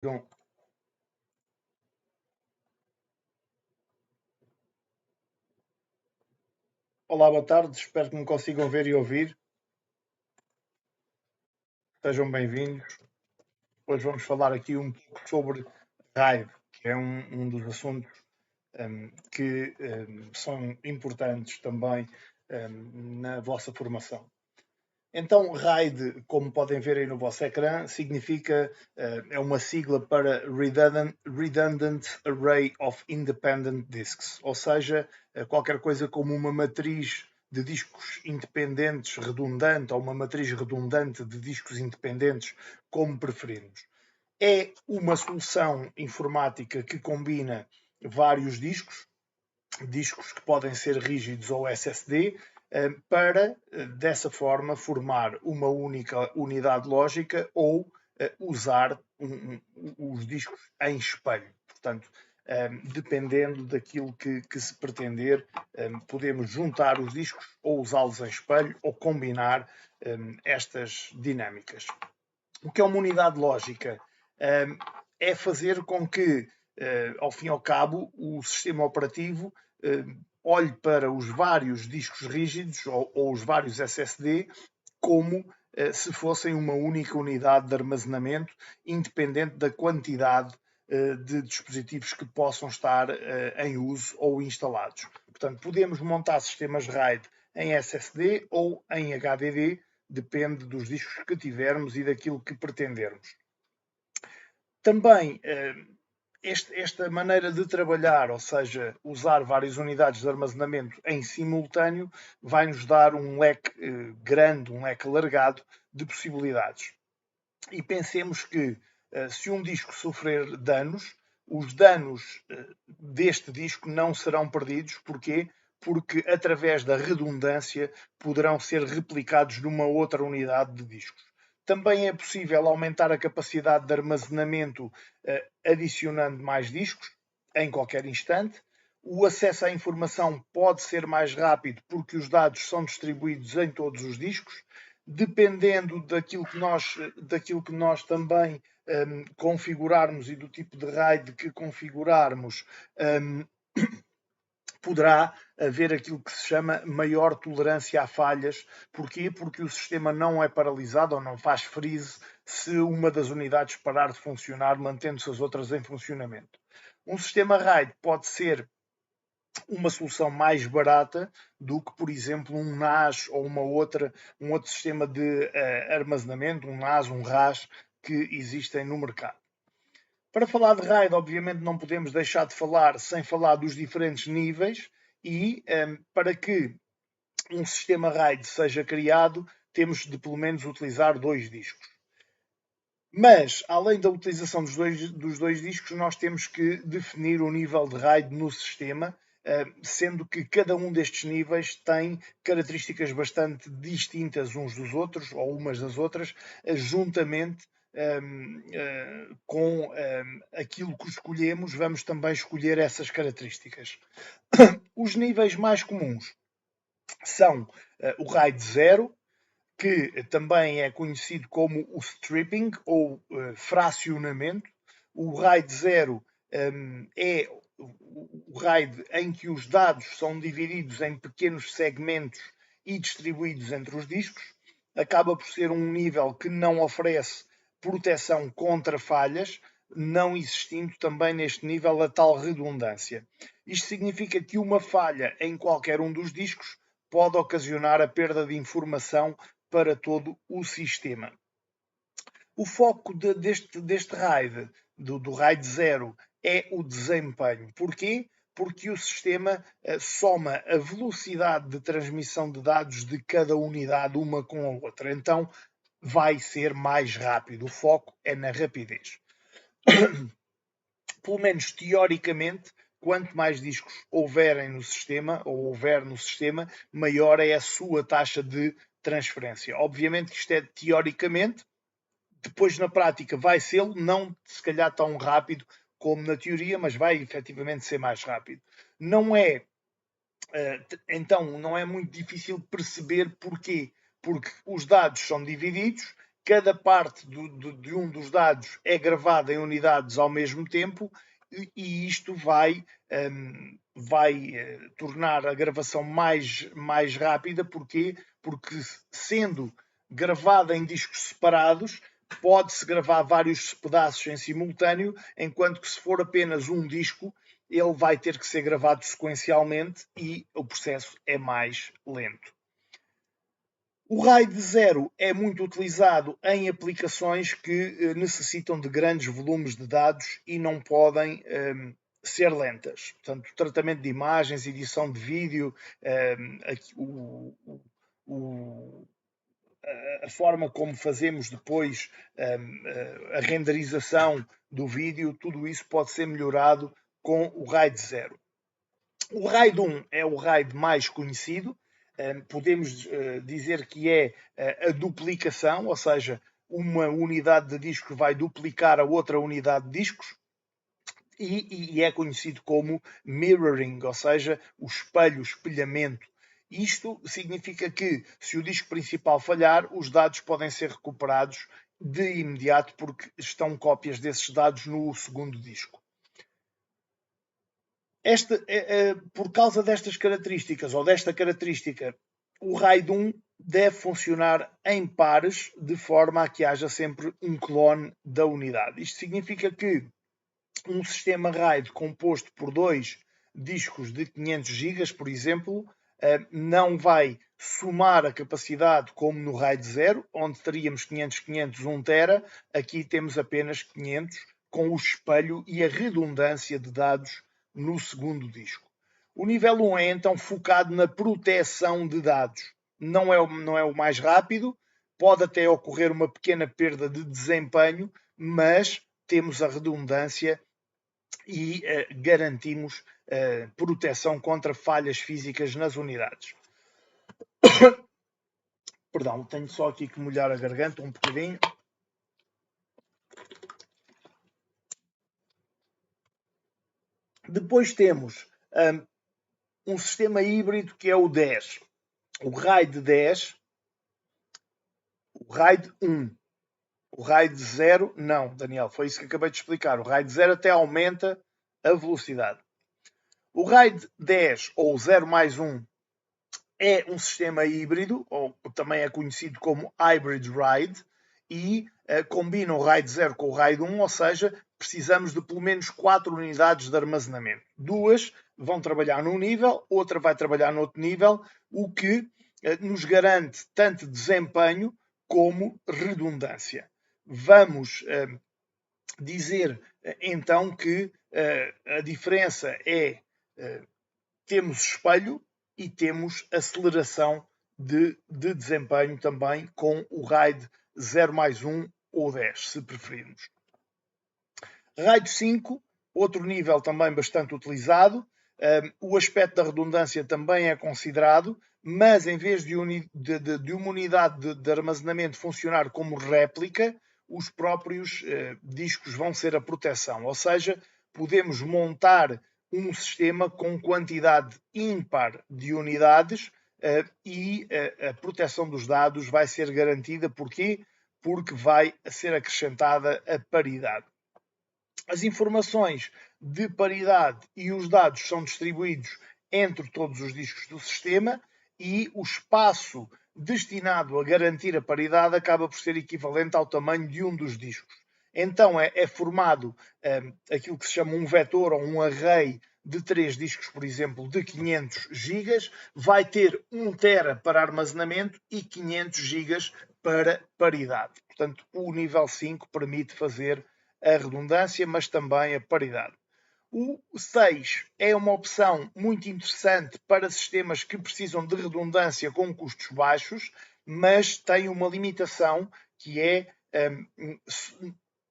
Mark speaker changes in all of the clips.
Speaker 1: Bom, olá, boa tarde. Espero que me consigam ver e ouvir. Sejam bem-vindos. Hoje vamos falar aqui um pouco sobre RAID, que é um dos assuntos que são importantes também na vossa formação. Então, RAID, como podem ver aí no vosso ecrã, significa, é uma sigla para Redundant Array of Independent Disks, ou seja, qualquer coisa como uma matriz de discos independentes redundante ou uma matriz redundante de discos independentes, como preferirmos. É uma solução informática que combina vários discos que podem ser rígidos ou SSD, para, dessa forma, formar uma única unidade lógica ou usar os discos em espelho. Portanto, dependendo daquilo que se pretender, podemos juntar os discos ou usá-los em espelho ou combinar estas dinâmicas. O que é uma unidade lógica? É fazer com que, ao fim e ao cabo, o sistema operativo olhe para os vários discos rígidos ou os vários SSD como se fossem uma única unidade de armazenamento, independente da quantidade de dispositivos que possam estar em uso ou instalados. Portanto, podemos montar sistemas RAID em SSD ou em HDD, depende dos discos que tivermos e daquilo que pretendermos. Também esta maneira de trabalhar, ou seja, usar várias unidades de armazenamento em simultâneo, vai nos dar um leque grande, um leque alargado de possibilidades. E pensemos que se um disco sofrer danos, os danos deste disco não serão perdidos. Porquê? Porque através da redundância poderão ser replicados numa outra unidade de discos. Também é possível aumentar a capacidade de armazenamento adicionando mais discos em qualquer instante. O acesso à informação pode ser mais rápido porque os dados são distribuídos em todos os discos. Dependendo daquilo que nós também configurarmos e do tipo de RAID que configurarmos, poderá haver aquilo que se chama maior tolerância a falhas. Porquê? Porque o sistema não é paralisado ou não faz freeze se uma das unidades parar de funcionar, mantendo-se as outras em funcionamento. Um sistema RAID pode ser uma solução mais barata do que, por exemplo, um NAS ou um outro sistema de armazenamento, um NAS, um RAS, que existem no mercado. Para falar de RAID, obviamente não podemos deixar de falar sem falar dos diferentes níveis e para que um sistema RAID seja criado, temos de pelo menos utilizar 2 discos. Mas, além da utilização dos dois discos, nós temos que definir o nível de RAID no sistema, sendo que cada um destes níveis tem características bastante distintas uns dos outros, ou umas das outras, juntamente com aquilo que escolhemos, vamos também escolher essas características. Os níveis mais comuns são o RAID 0, que também é conhecido como o stripping ou fracionamento. O RAID 0 é o RAID em que os dados são divididos em pequenos segmentos e distribuídos entre os discos. Acaba por ser um nível que não oferece proteção contra falhas, não existindo também neste nível a tal redundância. Isto significa que uma falha em qualquer um dos discos pode ocasionar a perda de informação para todo o sistema. O foco deste RAID, do RAID 0, é o desempenho. Porquê? Porque o sistema soma a velocidade de transmissão de dados de cada unidade uma com a outra. Então, vai ser mais rápido. O foco é na rapidez. Pelo menos teoricamente, quanto mais discos houverem no sistema, ou houver no sistema, maior é a sua taxa de transferência. Obviamente que isto é teoricamente, depois na prática vai ser, não se calhar tão rápido como na teoria, mas vai efetivamente ser mais rápido. Não é, então, não é muito difícil perceber porquê. Porque os dados são divididos cada parte de um dos dados é gravada em unidades ao mesmo tempo e isto vai tornar a gravação mais rápida. Porquê? Porque sendo gravada em discos separados, pode-se gravar vários pedaços em simultâneo, enquanto que se for apenas um disco, ele vai ter que ser gravado sequencialmente e o processo é mais lento. O RAID 0 é muito utilizado em aplicações que necessitam de grandes volumes de dados e não podem ser lentas. Portanto, tratamento de imagens, edição de vídeo, a forma como fazemos depois a renderização do vídeo, tudo isso pode ser melhorado com o RAID 0. O RAID 1 é o RAID mais conhecido. Podemos dizer que é a duplicação, ou seja, uma unidade de discos vai duplicar a outra unidade de discos, e é conhecido como mirroring, ou seja, o espelhamento. Isto significa que, se o disco principal falhar, os dados podem ser recuperados de imediato porque estão cópias desses dados no segundo disco. Por causa destas características, ou desta característica, o RAID 1 deve funcionar em pares, de forma a que haja sempre um clone da unidade. Isto significa que um sistema RAID composto por dois discos de 500 GB, por exemplo, não vai somar a capacidade como no RAID 0, onde teríamos 500, 500, 1 tera. Aqui temos apenas 500, com o espelho e a redundância de dados no segundo disco. O nível 1 é então focado na proteção de dados. Não é o mais rápido, pode até ocorrer uma pequena perda de desempenho, mas temos a redundância e garantimos proteção contra falhas físicas nas unidades. Perdão, tenho só aqui que molhar a garganta um bocadinho. Depois temos um sistema híbrido que é o 10. O RAID 10, o RAID 1. O RAID 0, não, Daniel, foi isso que acabei de explicar. O RAID 0 até aumenta a velocidade. O RAID 10, ou 0 mais 1, é um sistema híbrido, ou também é conhecido como Hybrid RAID, e combina o RAID 0 com o RAID 1, ou seja, precisamos de pelo menos 4 unidades de armazenamento. 2 vão trabalhar num nível, outra vai trabalhar no outro nível, o que nos garante tanto desempenho como redundância. Vamos dizer então que a diferença é temos espelho e temos aceleração de desempenho também com o RAID 0 mais 1 ou 10, se preferirmos. RAID 5, outro nível também bastante utilizado. O aspecto da redundância também é considerado, mas em vez de uma unidade de armazenamento funcionar como réplica, os próprios discos vão ser a proteção. Ou seja, podemos montar um sistema com quantidade ímpar de unidades e a proteção dos dados vai ser garantida. Porquê? Porque vai ser acrescentada a paridade. As informações de paridade e os dados são distribuídos entre todos os discos do sistema e o espaço destinado a garantir a paridade acaba por ser equivalente ao tamanho de um dos discos. Então é formado aquilo que se chama um vetor ou um array de 3 discos, por exemplo, de 500 GB, vai ter 1 tera para armazenamento e 500 GB para paridade. Portanto, o nível 5 permite fazer a redundância, mas também a paridade. O 6 é uma opção muito interessante para sistemas que precisam de redundância com custos baixos, mas tem uma limitação que é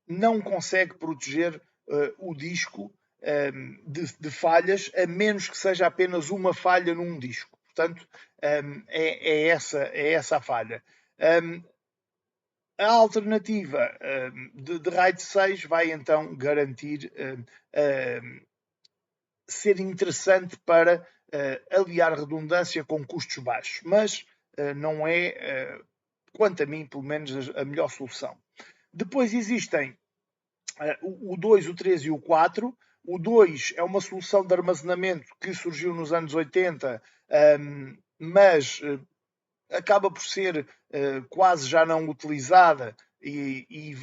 Speaker 1: não consegue proteger o disco de falhas, a menos que seja apenas uma falha num disco. Portanto, é essa a falha. A alternativa de RAID 6 vai então garantir ser interessante para aliar redundância com custos baixos, mas não é quanto a mim, pelo menos, a melhor solução. Depois existem o 2, o 3 e o 4. O 2 é uma solução de armazenamento que surgiu nos anos 80, mas acaba por ser quase já não utilizada e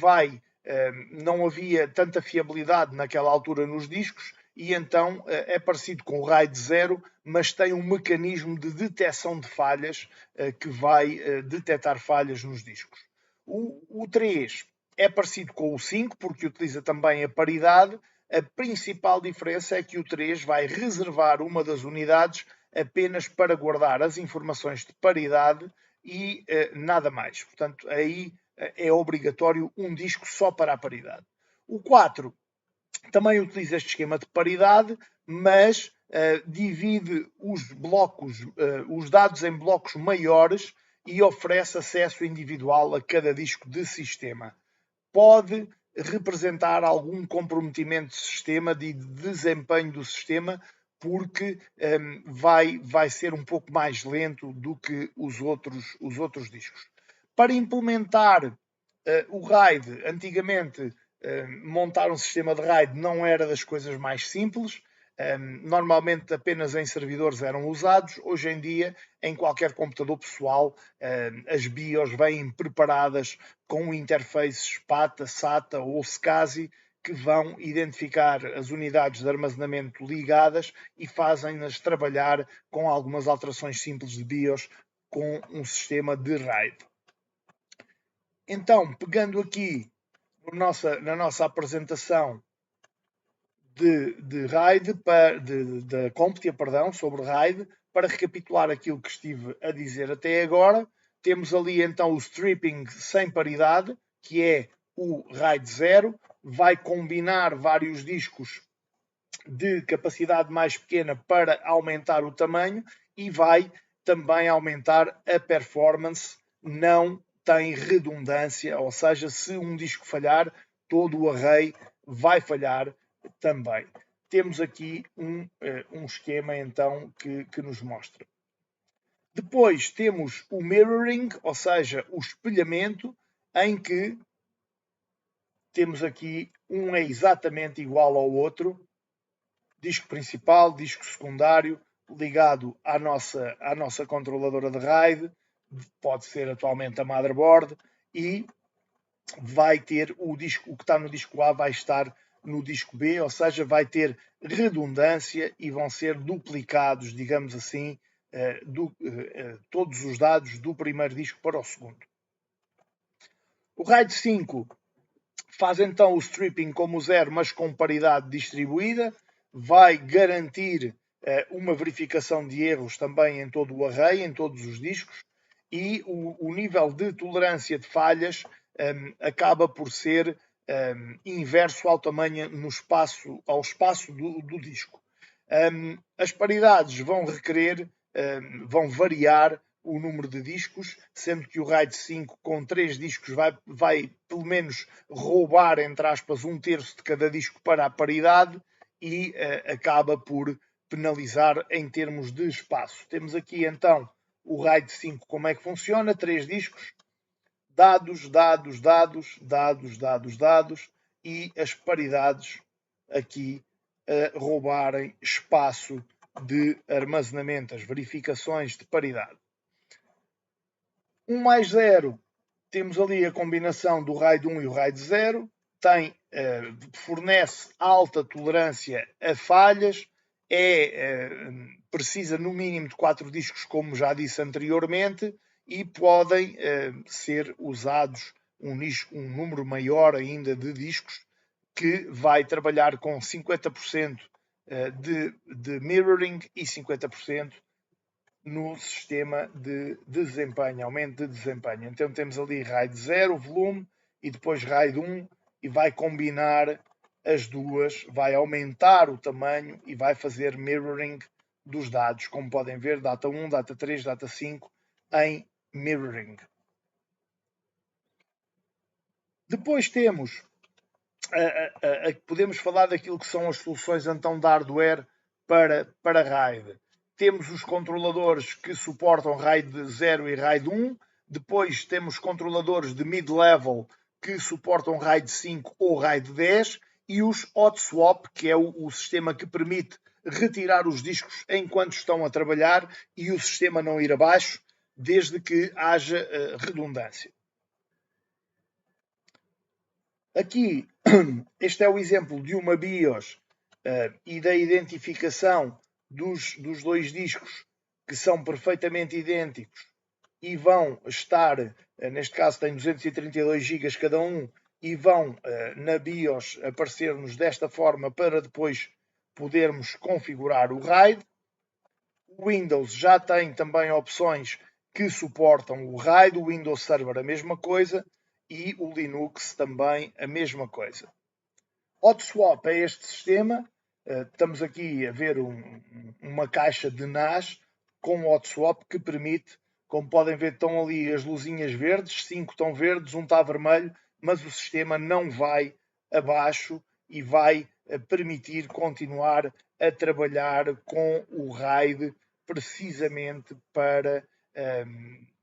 Speaker 1: não havia tanta fiabilidade naquela altura nos discos, e então é parecido com o RAID 0, mas tem um mecanismo de detecção de falhas que vai detectar falhas nos discos. O 3 é parecido com o 5, porque utiliza também a paridade. A principal diferença é que o 3 vai reservar uma das unidades apenas para guardar as informações de paridade e nada mais. Portanto, aí é obrigatório um disco só para a paridade. O 4 também utiliza este esquema de paridade, mas divide os blocos, os dados em blocos maiores e oferece acesso individual a cada disco de sistema. Pode representar algum comprometimento de sistema, de desempenho do sistema, porque vai ser um pouco mais lento do que os outros discos. Para implementar o RAID, antigamente montar um sistema de RAID não era das coisas mais simples. Normalmente apenas em servidores eram usados. Hoje em dia, em qualquer computador pessoal, as BIOS vêm preparadas com interfaces PATA, SATA ou SCSI que vão identificar as unidades de armazenamento ligadas e fazem-nas trabalhar com algumas alterações simples de BIOS com um sistema de RAID. Então, pegando aqui na nossa apresentação de RAID, da CompTIA, sobre RAID, para recapitular aquilo que estive a dizer até agora, temos ali então o stripping sem paridade, que é o RAID 0, vai combinar vários discos de capacidade mais pequena para aumentar o tamanho e vai também aumentar a performance, não tem redundância, ou seja, se um disco falhar, todo o array vai falhar também. Temos aqui um esquema então que nos mostra. Depois temos o mirroring, ou seja, o espelhamento, em que temos aqui um é exatamente igual ao outro, disco principal, disco secundário, ligado à nossa controladora de RAID, pode ser atualmente a motherboard, e vai ter o disco, o que está no disco A vai estar no disco B, ou seja, vai ter redundância e vão ser duplicados, digamos assim, todos os dados do primeiro disco para o segundo. O RAID 5 faz então o stripping como 0, mas com paridade distribuída, vai garantir uma verificação de erros também em todo o array, em todos os discos, e o nível de tolerância de falhas acaba por ser inverso ao tamanho ao espaço do disco. As paridades vão vão variar o número de discos, sendo que o RAID 5 com 3 discos vai pelo menos roubar, entre aspas, 1/3 de cada disco para a paridade e acaba por penalizar em termos de espaço. Temos aqui então o RAID 5, como é que funciona, 3 discos, dados, dados, dados, dados, dados, dados, e as paridades aqui a roubarem espaço de armazenamento, as verificações de paridade. 1 mais 0, temos ali a combinação do RAID 1 e o RAID 0, fornece alta tolerância a falhas, precisa no mínimo de 4 discos, como já disse anteriormente, e podem ser usados um número maior ainda de discos, que vai trabalhar com 50% de mirroring e 50% no sistema de desempenho, aumento de desempenho. Então temos ali RAID 0, volume, e depois RAID 1, e vai combinar as duas, vai aumentar o tamanho e vai fazer mirroring dos dados, como podem ver, data 1, data 3, data 5, em mirroring. Depois temos, podemos falar daquilo que são as soluções então de hardware para RAID. Temos os controladores que suportam RAID 0 e RAID 1, Depois temos controladores de mid-level que suportam RAID 5 ou RAID 10 e os hot swap, que é o sistema que permite retirar os discos enquanto estão a trabalhar e o sistema não ir abaixo, desde que haja redundância. Aqui, este é o exemplo de uma BIOS e da identificação dos dois discos que são perfeitamente idênticos e vão estar, neste caso tem 232 GB cada um, e vão na BIOS aparecer-nos desta forma para depois podermos configurar o RAID. O Windows já tem também opções que suportam o RAID, o Windows Server a mesma coisa e o Linux também a mesma coisa. Hot Swap é este sistema. Estamos aqui a ver uma caixa de NAS com Hot Swap que permite, como podem ver, estão ali as luzinhas verdes, 5 estão verdes, um está vermelho, mas o sistema não vai abaixo e vai permitir continuar a trabalhar com o RAID precisamente para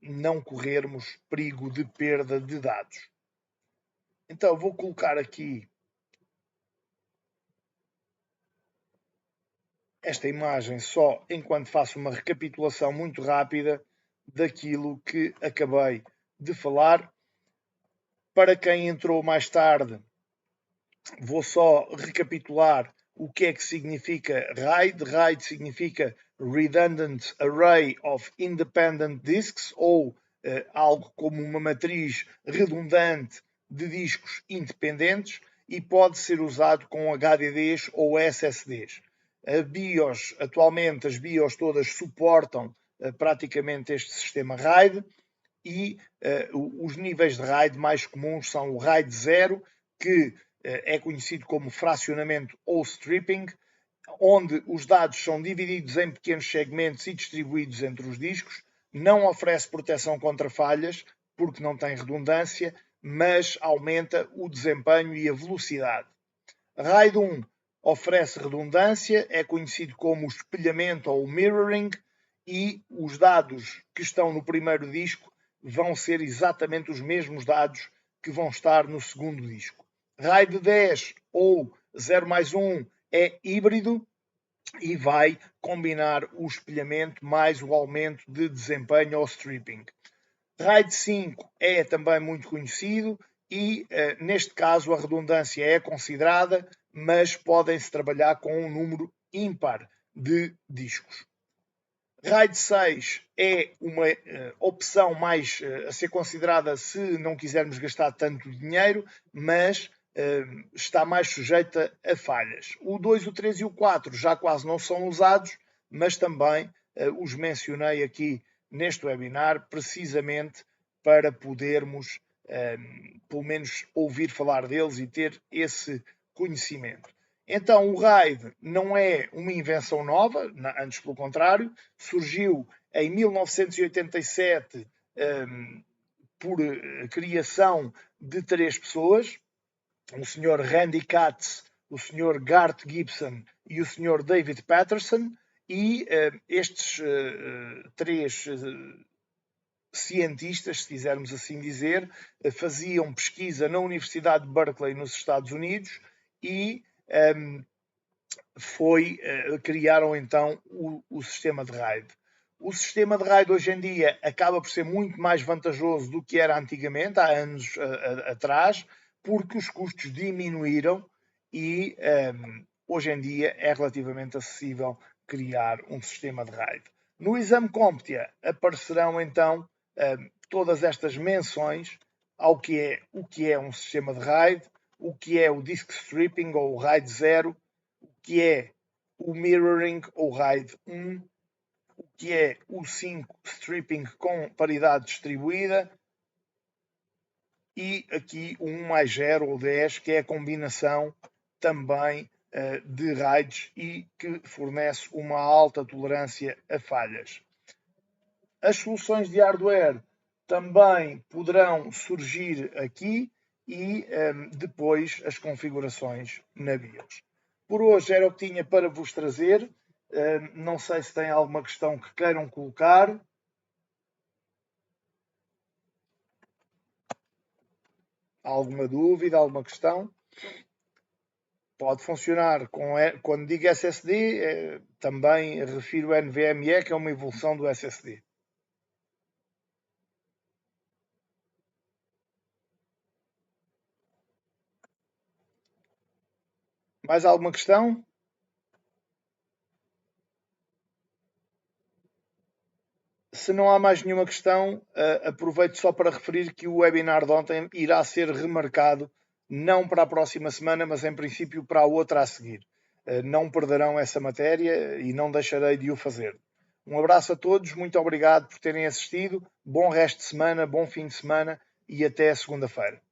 Speaker 1: não corrermos perigo de perda de dados. Então vou colocar aqui esta imagem só enquanto faço uma recapitulação muito rápida daquilo que acabei de falar. Para quem entrou mais tarde, vou só recapitular o que é que significa RAID. RAID significa Redundant Array of Independent Disks, ou algo como uma matriz redundante de discos independentes, e pode ser usado com HDDs ou SSDs. Atualmente as BIOS todas suportam praticamente este sistema RAID, e os níveis de RAID mais comuns são o RAID 0, que é conhecido como fracionamento ou stripping, onde os dados são divididos em pequenos segmentos e distribuídos entre os discos. Não oferece proteção contra falhas, porque não tem redundância, mas aumenta o desempenho e a velocidade. RAID 1 oferece redundância, é conhecido como espelhamento ou mirroring, e os dados que estão no primeiro disco vão ser exatamente os mesmos dados que vão estar no segundo disco. RAID 10 ou 0+1 é híbrido e vai combinar o espelhamento mais o aumento de desempenho ou stripping. RAID 5 é também muito conhecido e, neste caso, a redundância é considerada, mas podem-se trabalhar com um número ímpar de discos. RAID 6 é uma opção mais a ser considerada se não quisermos gastar tanto dinheiro, mas está mais sujeita a falhas. O 2, o 3 e o 4 já quase não são usados, mas também os mencionei aqui neste webinar, precisamente para podermos, pelo menos, ouvir falar deles e ter esse conhecimento. Então, o RAID não é uma invenção nova, antes pelo contrário, surgiu em 1987 por criação de 3 pessoas, o Sr. Randy Katz, o Sr. Garth Gibson e o Sr. David Patterson, e estes 3 cientistas, se quisermos assim dizer, faziam pesquisa na Universidade de Berkeley, nos Estados Unidos, e criaram então o sistema de RAID. O sistema de RAID hoje em dia acaba por ser muito mais vantajoso do que era antigamente, há anos atrás, porque os custos diminuíram e hoje em dia é relativamente acessível criar um sistema de RAID. No exame CompTIA aparecerão então todas estas menções ao que é um sistema de RAID, o que é o disk stripping ou o RAID 0, o que é o mirroring ou RAID 1, o que é o 5 stripping com paridade distribuída, e aqui o 1+0 ou 10, que é a combinação também de RAIDs e que fornece uma alta tolerância a falhas. As soluções de hardware também poderão surgir aqui e depois as configurações na BIOS. Por hoje era o que tinha para vos trazer. Não sei se tem alguma questão que queiram colocar. Alguma dúvida, alguma questão? Pode funcionar. Quando digo SSD, também refiro ao NVMe, que é uma evolução do SSD. Mais alguma questão? Se não há mais nenhuma questão, aproveito só para referir que o webinar de ontem irá ser remarcado, não para a próxima semana, mas em princípio para a outra a seguir. Não perderão essa matéria e não deixarei de o fazer. Um abraço a todos, muito obrigado por terem assistido, bom resto de semana, bom fim de semana e até segunda-feira.